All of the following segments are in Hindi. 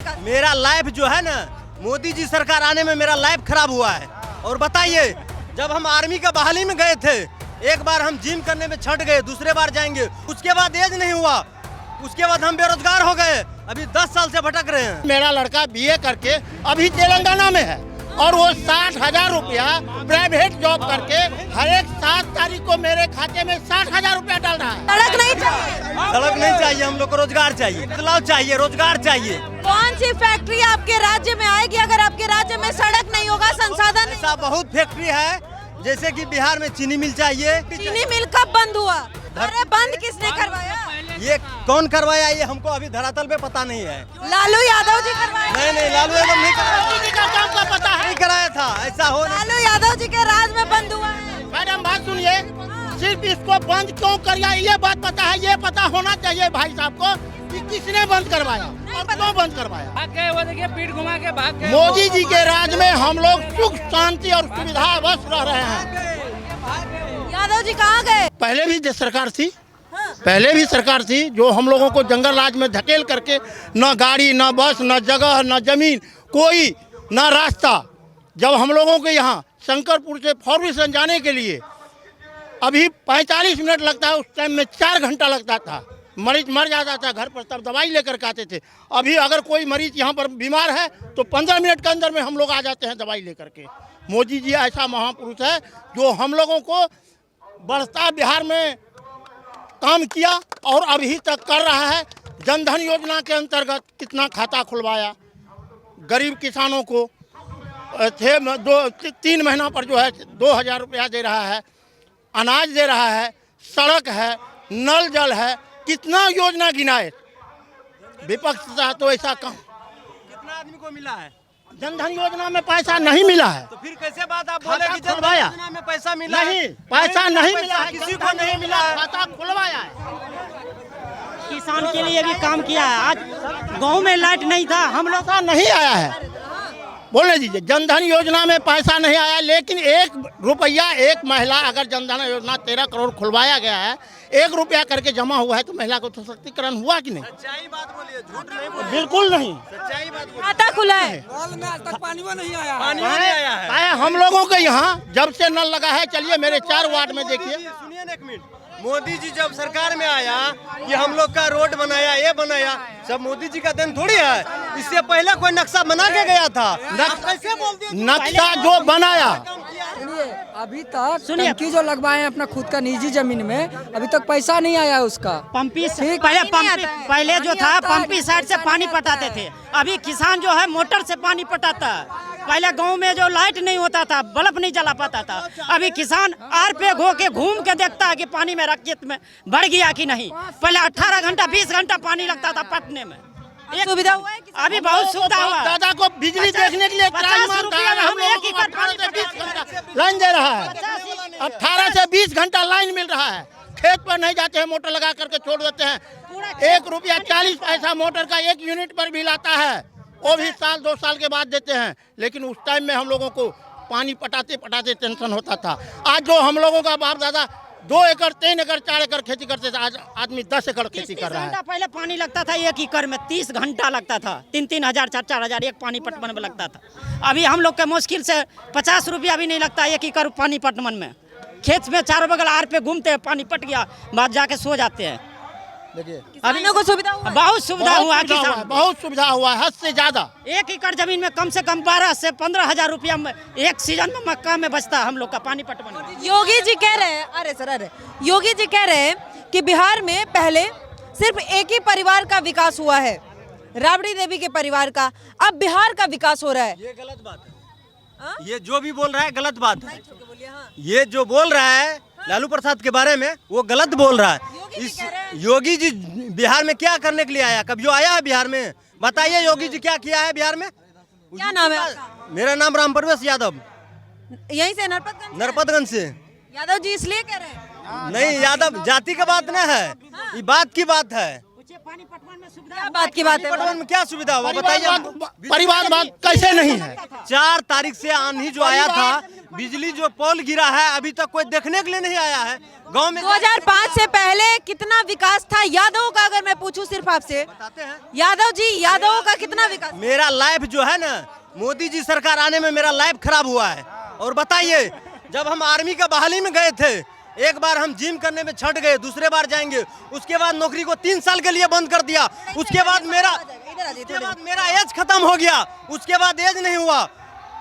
विकास? मेरा लाइफ जो है ना, मोदी जी सरकार आने में मेरा लाइफ खराब हुआ है। और बताइए, जब हम आर्मी का बहाली में गए थे, एक बार हम जिम करने में छट गए, दूसरे बार जाएंगे, उसके बाद एज नहीं हुआ, उसके बाद हम बेरोजगार हो गए, अभी 10 साल से भटक रहे हैं। मेरा लड़का बीए करके अभी तेलंगाना में है और वो 60,000 रुपया प्राइवेट जॉब करके हर एक 7 तारीख को मेरे खाते में 60,000 रुपया डाल रहा है। सड़क नहीं चाहिए? सड़क नहीं चाहिए, हम लोग को रोजगार चाहिए, बदलाव चाहिए, रोजगार चाहिए। कौन सी फैक्ट्री आपके राज्य में आएगी अगर आपके राज्य में सड़क नहीं होगा, संसाधन नहीं? ऐसा बहुत फैक्ट्री है, जैसे कि बिहार में चीनी मिल चाहिए। चीनी मिल कब बंद हुआ? अरे बंद किसने करवाया? ये कौन करवाया, ये हमको अभी धरातल पे पता नहीं है। लालू यादव जी करवाए? नहीं, लालू यादव नहीं कराया, मोदी का काम का पता है, नहीं कराया था, ऐसा हो नहीं। लालू यादव जी के राज में बंद हुआ है। मैडम बात सुनिए, सिर्फ इसको बंद क्यों किया ये बात पता है, ये पता होना चाहिए भाई साहब को कि किसने बंद करवाया और क्यों बंद करवाया। भाग गए, वो देखिए पीठ घुमा के भाग गए। मोदी जी के राज में हम लोग सुख शांति और सुविधा बस रह रहे हैं। यादव जी कहाँ गए? पहले भी जो सरकार थी, पहले भी सरकार थी जो हम लोगों को जंगल राज में धकेल करके न गाड़ी न बस न जगह न जमीन कोई न रास्ता। जब हम लोगों के यहाँ शंकरपुर से फॉर्मेशन जाने के लिए अभी 45 मिनट लगता है, उस टाइम में 4 घंटा लगता था। मरीज मर जाता था घर पर, तब दवाई लेकर के आते थे। अभी अगर कोई मरीज यहाँ पर बीमार है तो 15 मिनट के अंदर में हम लोग आ जाते हैं दवाई लेकर के। मोदी जी ऐसा महापुरुष है जो हम लोगों को बढ़ता बिहार में काम किया और अभी तक कर रहा है। जनधन योजना के अंतर्गत कितना खाता खुलवाया, गरीब किसानों को 3 महीना पर जो है 2,000 रुपया दे रहा है, अनाज दे रहा है, सड़क है, नल जल है, कितना योजना गिनाए। विपक्ष का तो ऐसा काम। कितना आदमी को मिला है? जनधन योजना में पैसा नहीं मिला है, तो फिर कैसे बात आप बोले कि जनधन खुलवाया? योजना में पैसा मिला है? नहीं, पैसा नहीं मिला है, किसी को नहीं मिला है। खाता खुलवाया है। किसान के लिए भी काम किया है। आज गांव में लाइट नहीं था, हम लोग पैसा नहीं आया है, बोलने दीजिए। जनधन योजना में पैसा नहीं आया, लेकिन 1 रुपया एक महिला अगर जनधन योजना 13 करोड़ खुलवाया गया है, 1 रुपया करके जमा हुआ है तो महिला को सशक्तिकरण हुआ कि नहीं? सच्चाई बात बोलिए, झूठ नहीं बोलिए, बिल्कुल नहीं। सच्चाई बात बोलिए। खाता खुला है? पानी नहीं आया है। आया हम लोगों के यहाँ जब से नल लगा है, चलिए मेरे 4 वार्ड में देखिए। सुनिए ना एक मिनट, मोदी जी जब सरकार में आया कि हम लोग का रोड बनाया, ये बनाया, सब मोदी जी का दिन थोड़ी है। इससे पहले कोई नक्शा बना के गया था। कैसे बोल दिए? नक्शा जो बनाया, अभी तक टंकी जो लगवाए हैं अपना खुद का निजी जमीन में, अभी तक पैसा नहीं आया उसका। पंपी से ठीक, पहले जो था पंपी साइड से पानी पटाते थे, अभी किसान जो है मोटर से पानी पटाता है। पहले गांव में जो लाइट नहीं होता था, बल्ब नहीं जला पाता था, अभी किसान आर पे घूम के देखता है कि पानी मेरा खेत में बढ़ गया कि नहीं। पहले 18 घंटा 20 घंटा पानी लगता था पटने में। एक सुविधा हुआ है? अभी बहुत सुविधा हुआ। दादा को बिजली देखने के लिए 50 रुपया में हम 1 एकड़ पानी 20 घंटा लाइन दे रहा है। 18 से 20 घंटा लाइन मिल रहा है। खेत पर नहीं जाते हैं, मोटर लगा करके छोड़ देते हैं। 1 रुपया 40 पैसा मोटर का 1 यूनिट पर बिल आता है, वो भी साल 2 साल के बाद देते हैं। लेकिन उस टाइम में हम लोगों को पानी पटाते पटाते टेंशन होता था। आज जो हम लोगों का बाप दादा 2 एकड़ 3 एकड़ 4 एकड़ खेती करते थे, आज आदमी 10 एकड़ खेती कर रहा है। पहले पानी लगता था 1 एकड़ में 30 घंटा लगता था, 3-3 हजार 4-4 हजार एक पानी पटवन में लगता था। अभी हम लोग के मुश्किल से 50 रुपया भी नहीं लगता 1 एकड़ पानी पटवन में। खेत में चारों बगल आर पे घूमते हैं, पानी पट गया बाद जाके सो जाते हैं। देखिए किसानों को सुविधा हुआ? बहुत सुविधा हुआ किसान, बहुत सुविधा हुआ है, हद से ज्यादा। 1 एकड़ जमीन में कम से कम 12 से 15 हजार रुपया एक सीजन में मक्का में बचता है हम लोग का पानी पटवन में। योगी जी कह रहे हैं, अरे योगी जी कह रहे हैं कि बिहार में पहले सिर्फ एक ही परिवार का विकास हुआ है, राबड़ी देवी के परिवार का। अब बिहार का विकास हो रहा है। ये गलत बात है। ये जो भी बोल रहा है गलत बात है। ये जो बोल रहा है लालू प्रसाद के बारे में, वो गलत बोल रहा है। योगी जी बिहार में क्या करने के लिए आया? कभी जो आया है बिहार में? बताइए योगी जी क्या किया है बिहार में? क्या नाम है आपका? मेरा नाम राम प्रवेश यादव, यहीं से नरपतगंज से। यादव जी इसलिए कह रहे हैं? नहीं, यादव जाति का बात नहीं है, ये बात की बात है। पानी पटवन में सुविधा क्या बात की बात है? पटवन में क्या सुविधा हुआ बताइए हमको। परिवारवाद कैसे नहीं है? 4 तारीख से आंधी जो आया था, बिजली जो पोल गिरा है, अभी तक कोई देखने के लिए नहीं आया है गांव में। 2005 से पहले कितना विकास था यादव का? अगर मैं पूछूं सिर्फ आपसे, बताते हैं। यादव जी, यादव का कितना विकास? मेरा लाइफ जो है ना, मोदी जी सरकार आने में मेरा लाइफ खराब हुआ है। और बताइए, जब हम आर्मी का बहाली में गए थे, एक बार हम जिम करने में छट गए, दूसरे बार जाएंगे, उसके बाद नौकरी को 3 साल के लिए बंद कर दिया। उसके बाद मेरा एज खत्म हो गया, उसके बाद एज नहीं हुआ,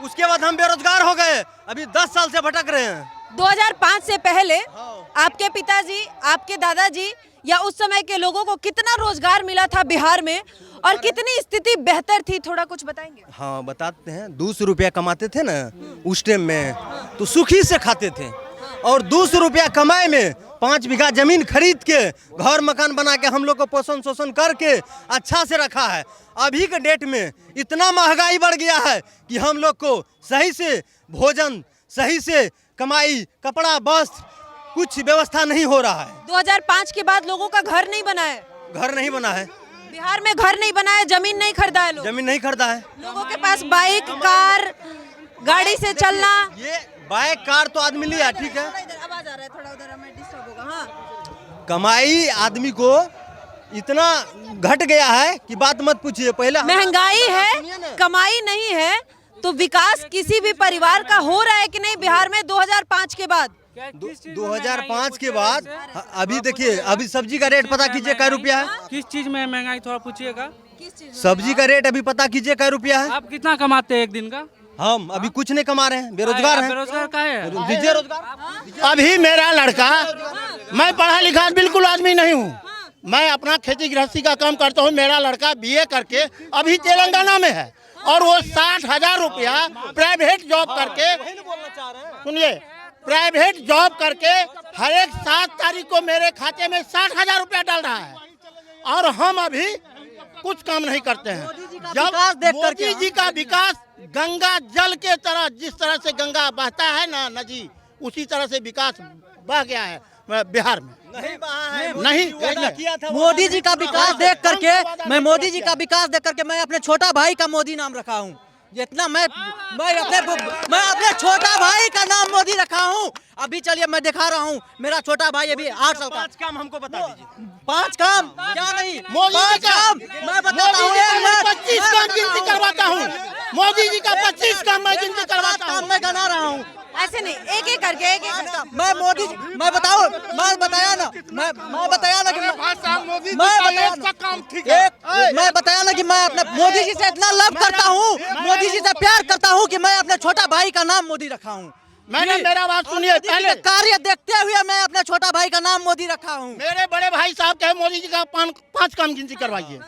उसके बाद हम बेरोजगार हो गए, अभी 10 साल से भटक रहे हैं। 2005 से पहले आपके पिताजी, आपके दादाजी या उस समय के लोगों को कितना रोजगार मिला था बिहार में और कितनी स्थिति बेहतर थी? थोड़ा कुछ बताएंगे? हाँ बताते हैं। 200 रुपया कमाते थे ना उस टाइम में, तो सुखी से खाते थे। और 200 रुपया कमाए में 5 बीघा जमीन खरीद के घर मकान बना के हम लोग को पोषण शोषण करके अच्छा से रखा है। अभी के डेट में इतना महंगाई बढ़ गया है कि हम लोग को सही से भोजन, सही से कमाई, कपड़ा, वस्त्र कुछ व्यवस्था नहीं हो रहा है। 2005 के बाद लोगों का घर नहीं बना है, घर नहीं बना है, बिहार में घर नहीं बना है, जमीन नहीं खरीदा है, जमीन नहीं खरीदा है। लोगों के पास बाइक, कार, गाड़ी से चलना। ये बाइक कार तो आदमी लिया, ठीक है, आवाज आ रहा है, थोड़ा उधर हमें डिस्टर्ब होगा। हाँ, कमाई आदमी को इतना घट गया है कि बात मत पूछिए। पहले महंगाई है, कमाई नहीं है, तो विकास किसी भी परिवार का हो रहा है कि नहीं बिहार में 2005 के बाद? 2005 के बाद अभी देखिए, अभी सब्जी का रेट पता कीजिए क्या रुपया है। किस चीज में महंगाई थोड़ा पूछिएगा? सब्जी का रेट अभी पता कीजिए क्या रुपया है। आप कितना कमाते हैं एक दिन का? हम अभी कुछ नहीं कमा रहे हैं, बेरोजगार हैं। बेरोजगार का है? दीजिए रोजगार। अभी मेरा लड़का, मैं पढ़ा लिखा बिल्कुल आदमी नहीं हूँ, मैं अपना खेती गृहस्थी का काम करता हूँ। मेरा लड़का BA करके अभी तेलंगाना में है और वो 60,000 रुपया प्राइवेट जॉब करके, सुनिए, प्राइवेट जॉब करके हर एक 7 तारीख को मेरे खाते में 60,000 रुपया डाल रहा है और हम अभी कुछ काम नहीं करते हैं। जब मोदी जी का विकास गंगा जल के तरह, जिस तरह से गंगा बहता है ना नदी, उसी तरह से विकास बह गया है बिहार में। नहीं किया था मोदी जी का विकास देख करके मैं अपने छोटा भाई का मोदी नाम रखा हूँ। जितना मैं अपने छोटा भाई का नाम मोदी रखा हूँ। अभी चलिए मैं दिखा रहा हूँ, मेरा छोटा भाई अभी 8 साल का। 5 काम हमको बता दीजिए। 5 काम क्या नहीं, मोदी जी 5 का काम मैं बताता हूँ। 25 काम गिनती करवाता हूँ। मोदी जी का 25 काम मैं गिनती करवाता हूँ। मैं गिना रहा हूँ। ऐसे नहीं, एक एक करके, एक एक करके। मैं मोदी जी, मैं बताया ना कि मैं बताया ना कि मैं बताया ना कि मैं अपने मोदी जी से इतना लव करता हूँ, मोदी जी से प्यार करता हूँ कि मैं अपने छोटा भाई का नाम मोदी रखा हूँ। मैंने, मेरा बात सुनिए, पहले कार्य देखते हुए मैं अपने छोटा भाई का नाम मोदी रखा हूँ। मेरे बड़े भाई साहब कहे मोदी जी का 5 काम गिनती करवाइए।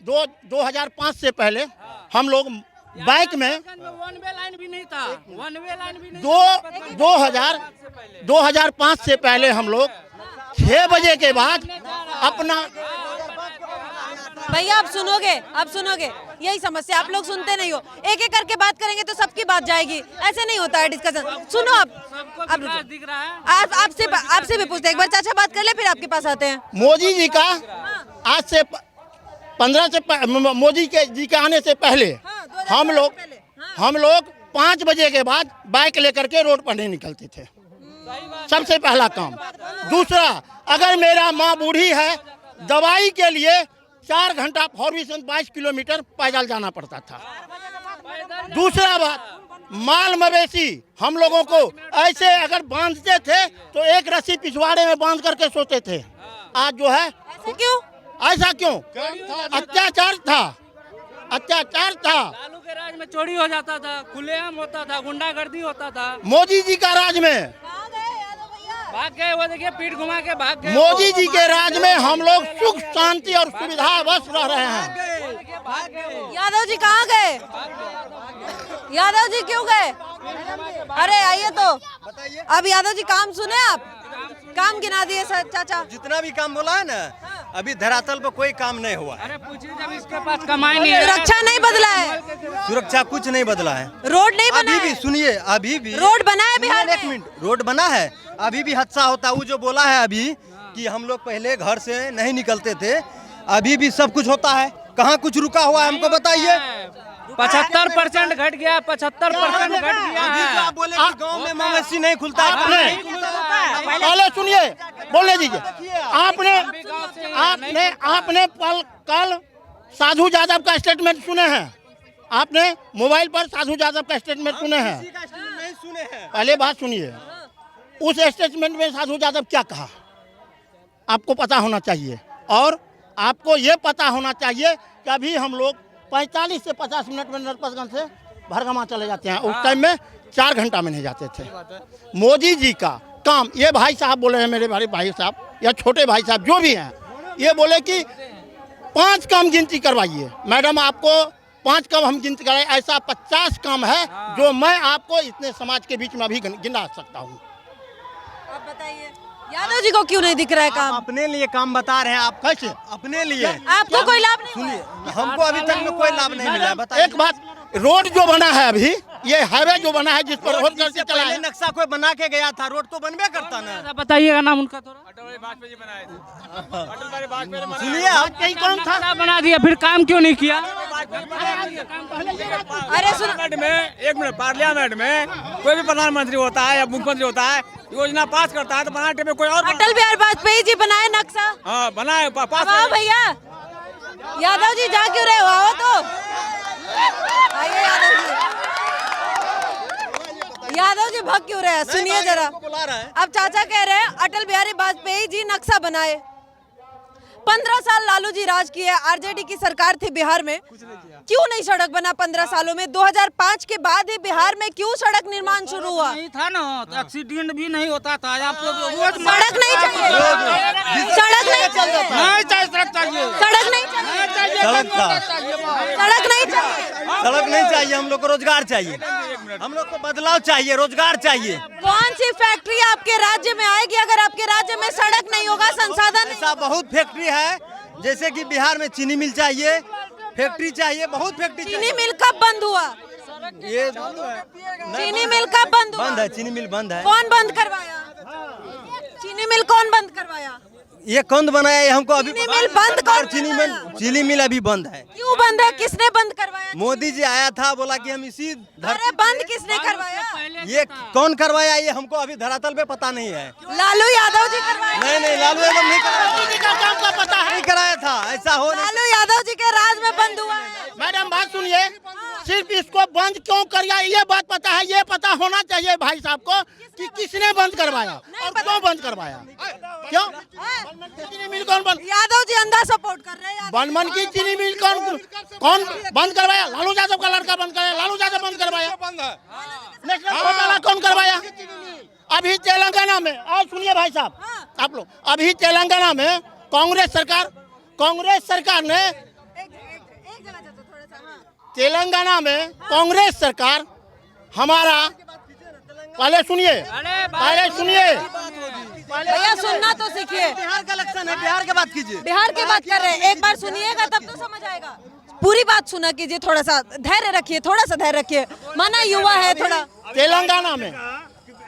2005 से पहले हम लोग बाइक में 1 वे लाइन भी नहीं था, 1 वे लाइन भी नहीं था। 2005 से पहले हम लोग 6 बजे के बाद अपना, भैया आप सुनोगे, यही समस्या, आप लोग सुनते नहीं हो। एक एक करके बात करेंगे तो सबकी बात जाएगी, ऐसे नहीं होता है डिस्कशन। सुनो, आप विकास दिख रहा है। आपसे भी पूछते हैं। एक बार चाचा बात कर ले, फिर आपके पास आते हैं। मोदी जी का आज से 15 से मोदी जी के आने से पहले हम लोग 5 बजे के बाद बाइक लेकर के रोड पर नहीं निकलते थे, सबसे पहला काम। दूसरा, अगर मेरा माँ बूढ़ी है, दवाई के लिए 4 घंटा 22 किलोमीटर पैदल जाना पड़ता था। दूसरा बात, माल मवेशी हम लोगों को ऐसे अगर बांधते थे तो एक रस्सी पिछवाड़े में बांध करके सोते थे। आज जो है ऐसा क्यों? अत्याचार था। लालू के राज में चोरी हो जाता था, खुलेआम होता था, गुंडागर्दी होता था। मोदी जी का राज में भाग गए, वो देखिए पीठ घुमा के भाग गए। मोदी जी के राज में हम लोग सुख शांति और सुविधा बस रह रहे हैं। यादव जी कहाँ गए? यादव जी क्यों गए? अरे आइए तो। अब यादव जी काम सुने आप? काम गिना दिए सर चाचा। जितना भी काम बोला है ना, अभी धरातल पर कोई काम नहीं हुआ है। अरे पूछिए, जब इसके पास कमाई नहीं है। सुरक्षा नहीं बदला है, सुरक्षा कुछ नहीं बदला है। रोड नहीं बना अभी भी है। सुनिए, अभी भी रोड बना है बिहार में। 1 मिनट, रोड बना है, अभी भी हादसा होता है। वो जो बोला है अभी कि हम लोग पहले घर से नहीं निकलते थे, अभी भी सब कुछ होता है, कहाँ कुछ रुका हुआ है हमको बताइए। 75% घट गया, 75% घट गया अभी जो है। आप बोले कि गांव में मवेशी नहीं खुलता है, पहले सुनिए, बोलने दीजिए। आपने कल साधु यादव का स्टेटमेंट सुने हैं? आपने मोबाइल पर साधु यादव का स्टेटमेंट सुने हैं? किसी का स्टेटमेंट नहीं सुने हैं। पहले बात सुनिए, उस स्टेटमेंट में साधु यादव क्या कहा आपको पता होना चाहिए। और आपको ये पता होना चाहिए कि अभी हम लोग 45 से 50 मिनट में नरपतगंज से भरगमा चले जाते हैं, उस टाइम में 4 घंटा में नहीं जाते थे। मोदी जी का काम, ये भाई साहब बोले हैं, मेरे बड़े भाई साहब या छोटे भाई साहब जो भी हैं, ये बोले कि 5 काम गिनती करवाइए। मैडम आपको 5 काम हम गिनती कराए, ऐसा 50 काम है जो मैं आपको इतने समाज के बीच में अभी गिना सकता हूँ। आप बताइए, यादव जी को क्यों नहीं दिख रहा है काम? आप अपने लिए काम बता रहे हैं, आप कैसे? अपने लिए। आपको कोई लाभ नहीं हुआ है? सुनिए, हमको अभी तक में कोई लाभ नहीं मिला है, बताइए। एक बात, रोड जो बना है अभी, ये हाईवे जो बना है जिस पर रोड करके इससे चला पहले है, नक्शा कोई बना के गया था, रोड तो बनबे करता ना। बताइएगा नाम उनका थोड़ा। सुनिए, आप कहीं कौन था? क्या बना दिया, फिर काम क्यों नहीं किया? अरे सुन, एक मिनट, पार्लियामेंट में कोई भी प्रधानमंत्री होता है या मुख्यमंत्री होता है, योजना पास करता है तो बनाने में कोई और अटल बिहारी वाजपेयी जी बनाए नक्शा। हाँ बनाए पास आओ भैया, यादव जी जा क्यों रहे हो? आओ तो आइए यादव जी भाग क्यों रहे हैं? सुनिए जरा, बुला रहा है। अब चाचा कह रहे हैं अटल बिहारी वाजपेयी जी नक्शा बनाए। 15 साल लालू जी राज किए, आरजेडी की सरकार थी बिहार में, क्यों नहीं सड़क बना 15 सालों में? 2005 के बाद ही बिहार में क्यों सड़क निर्माण शुरू हुआ? नहीं था ना तो एक्सीडेंट भी नहीं होता था। आप लोग रोज सड़क नहीं चाहिए, सड़क नहीं चाहिए, नहीं चाहिए, सड़क चाहिए, सड़क नहीं चाहिए, सड़क था, सड़क नहीं चाहिए। सड़क नहीं चाहिए, हम लोग को रोजगार चाहिए, हम लोग को बदलाव चाहिए, रोजगार चाहिए। कौन सी फैक्ट्री आपके राज्य में आएगी अगर आपके राज्य में सड़क नहीं होगा, संसाधन नहीं? ऐसा बहुत फैक्ट्री है, जैसे कि बिहार में चीनी मिल चाहिए, फैक्ट्री चाहिए, बहुत फैक्ट्री चीनी चाहिए। मिल कब बंद हुआ? ये चीनी मिल कब बंद हुआ? बंद है, चीनी मिल बंद है। कौन बंद करवाया? चीनी मिल कौन बंद करवाया? ये कौन बनाया ये हमको अभी चीनी मिल बंद कौन चीनी मिल अभी बंद है। क्यों बंद है? किसने बंद करवाया? मोदी जी आया था, बोला कि हम इसी अरे बंद किसने करवाया? ये कौन करवाया ये हमको अभी धरातल पे पता नहीं है। लालू यादव जी करवाया? नहीं, लालू यादव नहीं कराया, नहीं कराया था, ऐसा हो नहीं। लालू यादव जी के राज में बंद हुआ है। मैडम बात सुनिए, सिर्फ इसको बंद क्यों किया ये बात पता है, ये पता होना चाहिए भाई साहब को कि किसने बंद करवाया और क्यों बंद करवाया, क्यों चीनी मिल कौन बंद? यादव जी अंधा सपोर्ट कर रहे हैं। बनमन की चीनी मिल कौन बंद करवाया? लालू यादव का लड़का बंद कराया, लालू यादव बंद करवाया। नेशनल घोटाला कौन करवाया? अभी तेलंगाना में, और सुनिए भाई साहब आप लोग, अभी तेलंगाना में कांग्रेस सरकार ने, तेलंगाना में कांग्रेस सरकार हमारा, पहले सुनिए भैया सुनना तो सीखिए। बिहार का इलेक्शन है, बिहार के बात कीजिए। बिहार की बात कर रहे हैं, एक बार सुनिएगा तब तो समझ आएगा। पूरी बात सुना कीजिए, थोड़ा सा धैर्य रखिए, थोड़ा सा धैर्य रखिए, माना युवा है थोड़ा। तेलंगाना में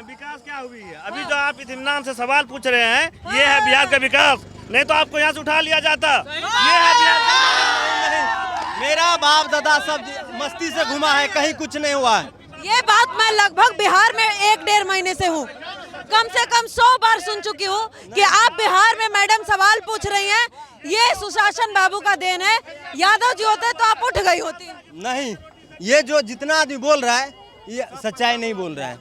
विकास क्या हुई है? अभी जो आप इत्मीनान से सवाल पूछ रहे हैं, ये है बिहार का विकास, नहीं तो आपको यहाँ से उठा लिया जाता। ये है बिहार का। मेरा बाप दादा सब मस्ती से घुमा है, कहीं कुछ नहीं हुआ है। ये बात मैं लगभग बिहार में 1-1.5 महीने से हूँ, कम से कम 100 बार सुन चुकी हूँ कि आप बिहार में मैडम सवाल पूछ रही हैं, ये सुशासन बाबू का देन है, यादव जी होते तो आप उठ गई होती। नहीं, ये जो जितना आदमी बोल रहा है ये सच्चाई नहीं बोल रहा है।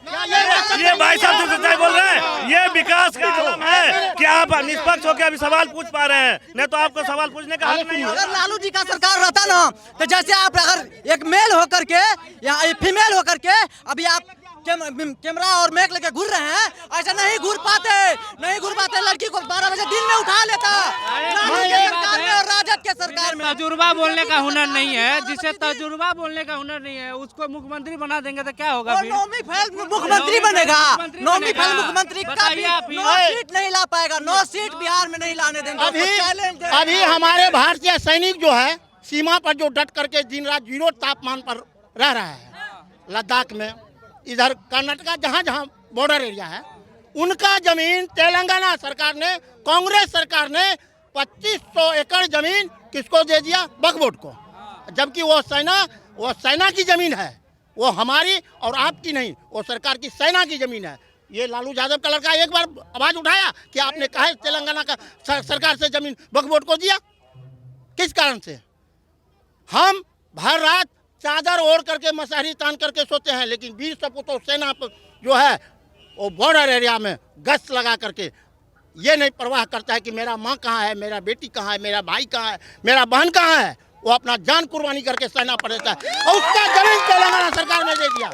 ये भाई साहब जो सच्चाई बोल रहे हैं, ये विकास का आलम है कि आप निष्पक्ष होकर अभी सवाल पूछ पा रहे हैं, नहीं तो आपको सवाल पूछने का हक नहीं है। अगर लालू जी का सरकार रहता ना तो जैसे आप अगर एक मेल होकर के या फीमेल होकर के अभी आप कैमरा और मैक लेके घूर रहे हैं, ऐसा नहीं घूर पाते, लड़की को 12 बजे दिन में उठा लेता। लालू के सरकार में और राजद के सरकार में तजुर्बा बोलने का हुनर नहीं है, जिसे तजुर्बा बोलने का हुनर नहीं है उसको मुख्यमंत्री बना देंगे तो क्या होगा? नौवीं फेल मुख्यमंत्री बनेगा, नौवीं फेल मुख्यमंत्री का भी 9 सीट नहीं ला पाएगा, 9 सीट बिहार में नहीं लाने देंगे। अभी हमारे भारतीय सैनिक जो है सीमा पर जो डट करके दिन रात 0 तापमान पर रह रहा है, लद्दाख में, इधर कर्नाटका जहाँ बॉर्डर एरिया है, उनका जमीन तेलंगाना सरकार ने, कांग्रेस सरकार ने 2500 एकड़ जमीन किसको दे दिया? वक्फ बोर्ड को, जबकि वो सेना की जमीन है, वो हमारी और आपकी नहीं, वो सरकार की सेना की जमीन है। ये लालू यादव का लड़का एक बार आवाज उठाया कि आपने कहा तेलंगाना का सरकार से जमीन वक्फ बोर्ड को दिया? किस कारण से? हम भर रात चादर ओढ़ करके मशारी तान करके सोते हैं, लेकिन वीर सपूतों सेना जो है वो बॉर्डर एरिया में गश्त लगा करके ये नहीं परवाह करता है कि मेरा माँ कहाँ है, मेरा बेटी कहाँ है, मेरा भाई कहाँ है, मेरा बहन कहाँ है। वो अपना जान कुर्बानी करके सेना पर देता है और उसका जमीन तेलंगाना सरकार ने दे दिया।